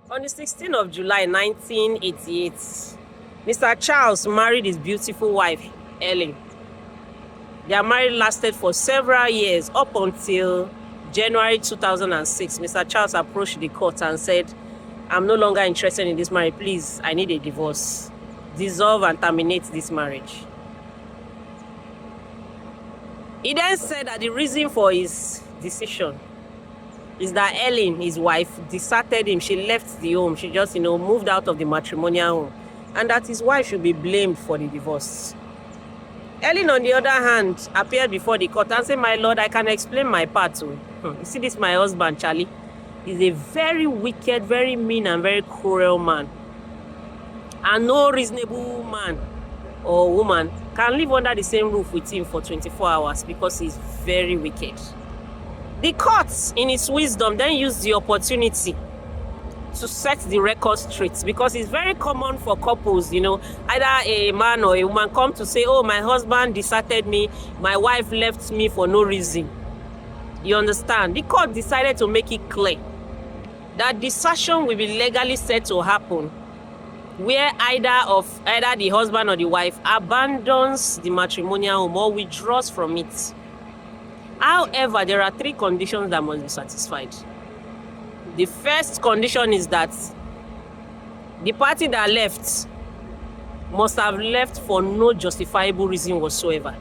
On the 16th of July 1988, Mr. Charles married his beautiful wife, Ellen. Their marriage lasted for several years up until January 2006. Mr. Charles approached the court and said, "I'm no longer interested in this marriage. Please, I need a divorce. Dissolve and terminate this marriage." He then said that the reason for his decision is that Ellen, his wife, deserted him. She left the home. She just, moved out of the matrimonial home. And that his wife should be blamed for the divorce. Ellen, on the other hand, appeared before the court and said, "My lord, I can explain my part too. You see, this my husband, Charlie. He's a very wicked, very mean, and very cruel man. And no reasonable man or woman can live under the same roof with him for 24 hours because he's very wicked." The court, in its wisdom, then used the opportunity to set the record straight, because it's very common for couples, either a man or a woman come to say, "Oh, my husband deserted me, my wife left me for no reason." You understand? The court decided to make it clear that desertion will be legally said to happen where either the husband or the wife abandons the matrimonial home or withdraws from it. However, there are 3 conditions that must be satisfied. The first condition is that the party that left must have left for no justifiable reason whatsoever.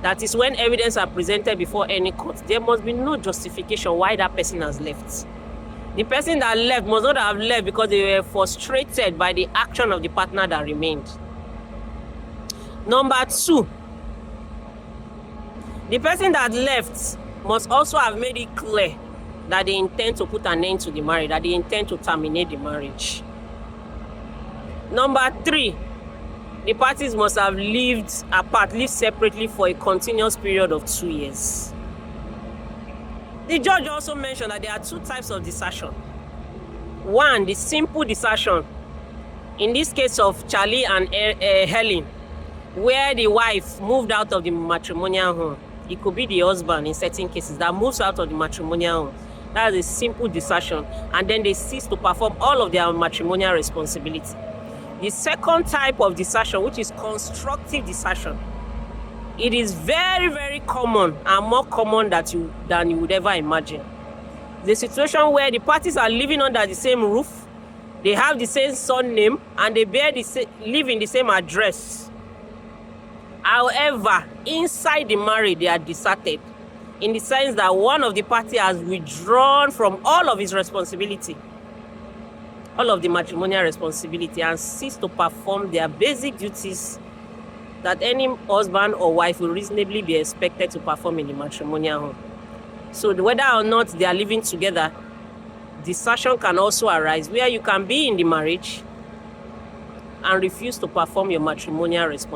That is, when evidence are presented before any court, there must be no justification why that person has left. The person that left must not have left because they were frustrated by the action of the partner that remained. Number 2, the person that left must also have made it clear that they intend to put an end to the marriage, that they intend to terminate the marriage. Number 3, the parties must have lived separately for a continuous period of 2 years. The judge also mentioned that there are 2 types of desertion. 1, the simple desertion, in this case of Charlie and Helen, where the wife moved out of the matrimonial home. It could be the husband in certain cases that moves out of the matrimonial home. That is a simple desertion, and then they cease to perform all of their matrimonial responsibility. The second type of desertion, which is constructive desertion, it is very, very common, and more common than you would ever imagine. The situation where the parties are living under the same roof, they have the same surname, and they live in the same address. However, inside the marriage, they are deserted, in the sense that one of the party has withdrawn from all of his responsibility, all of the matrimonial responsibility, and ceased to perform their basic duties that any husband or wife will reasonably be expected to perform in the matrimonial home. So whether or not they are living together, desertion can also arise, where you can be in the marriage and refuse to perform your matrimonial responsibility.